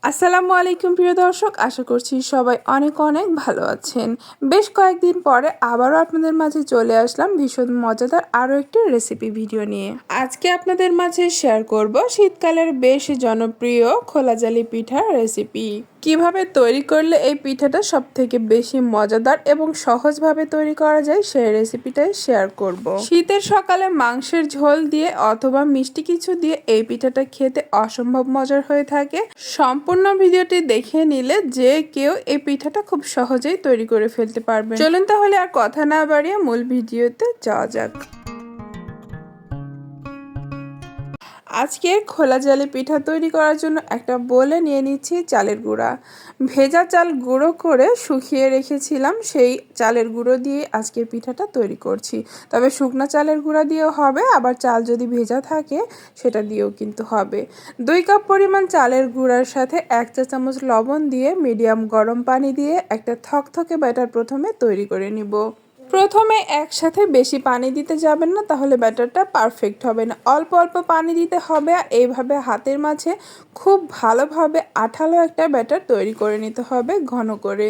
আসসালামু আলাইকুম প্রিয় দর্শক, আশা করছি সবাই অনেক অনেক ভালো আছেন। বেশ কয়েকদিন পরে আবারও আপনাদের মাঝে চলে আসলাম ভীষণ মজাদার আরও একটি রেসিপি ভিডিও নিয়ে। আজকে আপনাদের মাঝে শেয়ার করব শীতকালের বেশ জনপ্রিয় খোলাজালি পিঠার রেসিপি। কিভাবে তৈরি করলে এই পিঠাটা সব থেকে বেশি মজাদার এবং সহজভাবে তৈরি করা যায় সেই রেসিপিটাই শেয়ার করব। শীতের সকালে মাংসের ঝোল দিয়ে অথবা মিষ্টি কিছু দিয়ে এই পিঠাটা খেতে অসম্ভব মজার হয়ে থাকে। সম্পূর্ণ ভিডিওটি দেখে নিলে যে কেউ এই পিঠাটা খুব সহজেই তৈরি করে ফেলতে পারবে। চলুন তাহলে আর কথা না বাড়িয়ে মূল ভিডিওতে যাওয়া যাক। আজকের খোলা জালি পিঠা তৈরি করার জন্য একটা বোলে নিয়ে নিচ্ছি চালের গুঁড়া। ভেজা চাল গুঁড়ো করে শুকিয়ে রেখেছিলাম, সেই চালের গুঁড়ো দিয়ে আজকের পিঠাটা তৈরি করছি। তবে শুকনো চালের গুঁড়া দিয়েও হবে, আবার চাল যদি ভেজা থাকে সেটা দিয়েও কিন্তু হবে। 2 কাপ পরিমাণ চালের গুঁড়ার সাথে 1 চা চামচ লবণ দিয়ে মিডিয়াম গরম পানি দিয়ে একটা থকথকে ব্যাটার প্রথমে তৈরি করে নিব। প্রথমে একসাথে বেশি পানি দিতে যাবেন না, তাহলে ব্যাটারটা পারফেক্ট হবে না। অল্প অল্প পানি দিতে হবে আর এইভাবে হাতের মাঝে খুব ভালোভাবে আঠালো একটা ব্যাটার তৈরি করে নিতে হবে ঘন করে।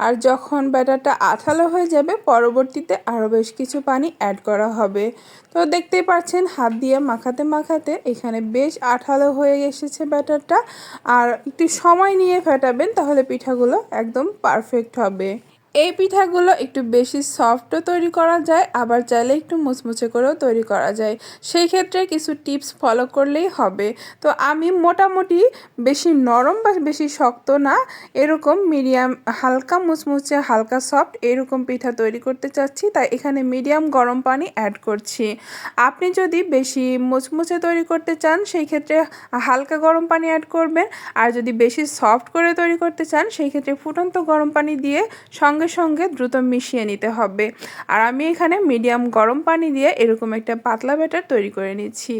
আর যখন ব্যাটারটা আঠালো হয়ে যাবে পরবর্তীতে আরও বেশ কিছু পানি অ্যাড করা হবে। তো দেখতেই পাচ্ছেন হাত দিয়ে মাখাতে মাখাতে এখানে বেশ আঠালো হয়ে এসেছে ব্যাটারটা। আর একটু সময় নিয়ে ফেটাবেন, তাহলে পিঠাগুলো একদম পারফেক্ট হবে। এই পিঠাগুলো একটু বেশি সফটও তৈরি করা যায়, আবার চাইলে একটু মুচমুচে করেও তৈরি করা যায়। সেই ক্ষেত্রে কিছু টিপস ফলো করলেই হবে। তো আমি মোটামুটি বেশি নরম বা বেশি শক্ত না, এরকম মিডিয়াম হালকা মুচমুচে হালকা সফট এরকম পিঠা তৈরি করতে চাচ্ছি, তাই এখানে মিডিয়াম গরম পানি অ্যাড করছি। আপনি যদি বেশি মুচমুচে তৈরি করতে চান সেই ক্ষেত্রে হালকা গরম পানি অ্যাড করবেন, আর যদি বেশি সফট করে তৈরি করতে চান সেই ক্ষেত্রে ফুটন্ত গরম পানি দিয়ে সঙ্গে সঙ্গে দ্রুত মিশিয়ে নিতে হবে। আর আমি এখানে মিডিয়াম গরম পানি দিয়ে এরকম একটা পাতলা ব্যাটার তৈরি করে নিচ্ছি।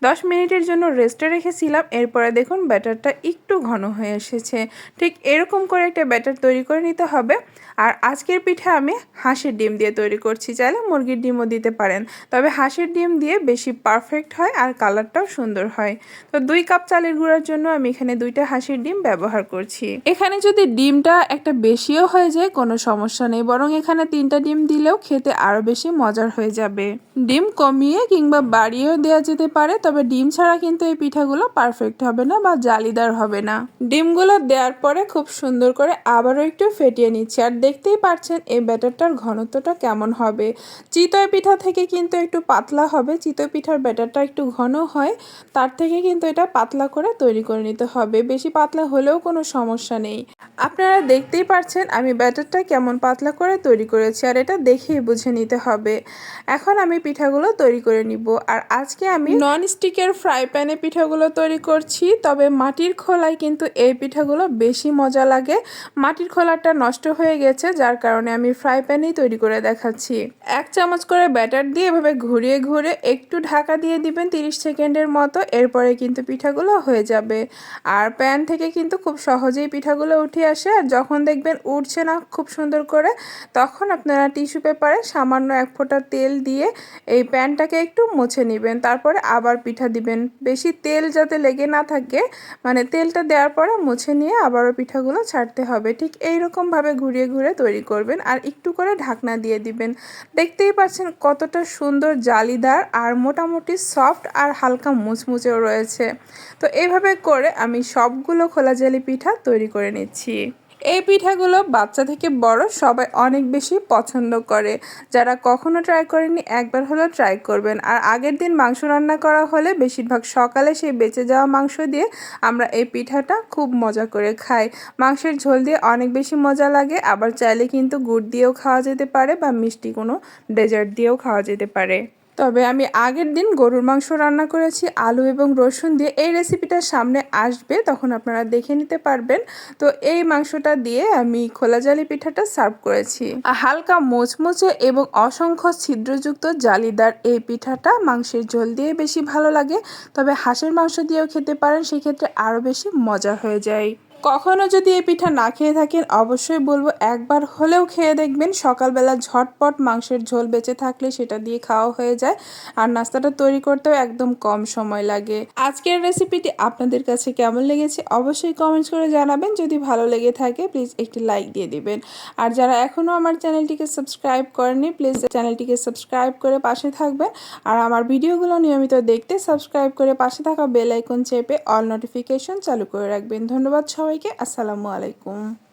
10 মিনিটের জন্য রেস্টে রেখেছিলাম, এরপরে দেখুন ব্যাটারটা একটু ঘন হয়ে এসেছে। ঠিক এরকম করে একটা ব্যাটার তৈরি করে নিতে হবে। আর আজকের পিঠা আমি হাঁসের ডিম দিয়ে তৈরি করছি, চাইলে মুরগির ডিমও দিতে পারেন, তবে হাঁসের ডিম দিয়ে বেশি পারফেক্ট হয় আর কালারটাও সুন্দর হয়। তো 2 কাপ চালের গুঁড়ার জন্য আমি এখানে 2টা হাঁসের ডিম ব্যবহার করছি। এখানে যদি ডিমটা একটা বেশিও হয়ে যায় কোনো সমস্যা নেই, বরং এখানে 3টা ডিম দিলেও খেতে আরও বেশি মজার হয়ে যাবে। ডিম কমিয়ে কিংবা বাড়িয়েও দেওয়া যেতে পারে, তবে ডিম ছাড়া কিন্তু এই পিঠাগুলো পারফেক্ট হবে না বা জালিদার হবে না। ডিমগুলো দেওয়ার পরে খুব সুন্দর করে আবারও একটু ফেটিয়ে নিচ্ছি। আর দেখতেই পাচ্ছেন এই ব্যাটারটার ঘনত্বটা কেমন হবে। চিতই পিঠা থেকে কিন্তু একটু পাতলা হবে, চিতই পিঠার ব্যাটারটা একটু ঘন হয়, তার থেকে কিন্তু এটা পাতলা করে তৈরি করে নিতে হবে। বেশি পাতলা হলেও কোনো সমস্যা নেই। আপনারা দেখতেই পাচ্ছেন আমি ব্যাটারটা কেমন পাতলা করে তৈরি করেছি, আর এটা দেখেই বুঝে নিতে হবে। এখন আমি পিঠাগুলো তৈরি করে নিব। আর আজকে আমি নন স্টিকের ফ্রাই প্যানে পিঠাগুলো তৈরি করছি, তবে মাটির খোলায় কিন্তু এই পিঠাগুলো বেশি মজা লাগে। মাটির খোলাটা নষ্ট হয়ে গেছে, যার কারণে আমি ফ্রাই প্যানেই তৈরি করে দেখাচ্ছি। 1 চামচ করে ব্যাটার দিয়ে এভাবে ঘুরিয়ে ঘুরে একটু ঢাকা দিয়ে দিবেন 30 সেকেন্ডের মতো, এরপরে কিন্তু পিঠাগুলো হয়ে যাবে। আর প্যান থেকে কিন্তু খুব সহজেই পিঠাগুলো উঠে আসে। আর যখন দেখবেন উঠছে না খুব সুন্দর করে, তখন আপনারা টিস্যু পেপারে সামান্য 1 ফোঁটা তেল দিয়ে এই প্যানটাকে একটু মুছে নেবেন, তারপরে আবার পিঠা দিবেন। বেশি তেল যাতে লেগে না থাকে, মানে তেলটা দেওয়ার পরে মুছে নিয়ে আবারও পিঠাগুলো ছাড়তে হবে। ঠিক এইরকমভাবে ঘুরিয়ে ঘুরে তৈরি করবেন আর একটু করে ঢাকনা দিয়ে দিবেন। দেখতেই পাচ্ছেন কতটা সুন্দর জালিদার আর মোটামুটি সফট আর হালকা মুচমুচেও রয়েছে। তো এইভাবে করে আমি সবগুলো খোলা জালি পিঠা তৈরি করে নিচ্ছি। এই পিঠাগুলো বাচ্চা থেকে বড় সবাই অনেক বেশি পছন্দ করে। যারা কখনো ট্রাই করেননি একবার হলেও ট্রাই করবেন। আর আগের দিন মাংস রান্না করা হলে বেশিরভাগ সকালে সেই বেঁচে যাওয়া মাংস দিয়ে আমরা এই পিঠাটা খুব মজা করে খাই। মাংসের ঝোল দিয়ে অনেক বেশি মজা লাগে, আবার চাইলে কিন্তু গুড় দিয়েও খাওয়া যেতে পারে বা মিষ্টি কোনো ডেজার্ট দিয়েও খাওয়া যেতে পারে। তবে আমি আগের দিন গরুর মাংস রান্না করেছি আলু এবং রসুন দিয়ে। এই রেসিপিটা সামনে আসবে, তখন আপনারা দেখে নিতে পারবেন। তো এই মাংসটা দিয়ে আমি খোলা জালি পিঠাটা সার্ভ করেছি। হালকা মোচমোচে এবং অসংখ্য ছিদ্রযুক্ত জালিদার এই পিঠাটা মাংসের ঝোল দিয়ে বেশি ভালো লাগে, তবে হাঁসের মাংস দিয়েও খেতে পারেন, সেক্ষেত্রে আরও বেশি মজা হয়ে যায়। কখনো যদি এই পিঠা না খেয়ে থাকেন অবশ্যই বলবো একবার হলেও খেয়ে দেখবেন। সকালবেলা ঝটপট মাংসের ঝোল বেঁচে থাকলে সেটা দিয়ে খাওয়া হয়ে যায়, আর নাস্তাটা তৈরি করতেও একদম কম সময় লাগে। আজকের রেসিপিটি আপনাদের কাছে কেমন লেগেছে অবশ্যই কমেন্টস করে জানাবেন। যদি ভালো লেগে থাকে প্লিজ একটি লাইক দিয়ে দিবেন। আর যারা এখনও আমার চ্যানেলটিকে সাবস্ক্রাইব করেনি প্লিজ চ্যানেলটিকে সাবস্ক্রাইব করে পাশে থাকবেন। আর আমার ভিডিওগুলো নিয়মিত দেখতে সাবস্ক্রাইব করে পাশে থাকা বেল আইকন চেপে অল নোটিফিকেশন চালু করে রাখবেন। ধন্যবাদ সবাইকে। আসসালামু আলাইকুম।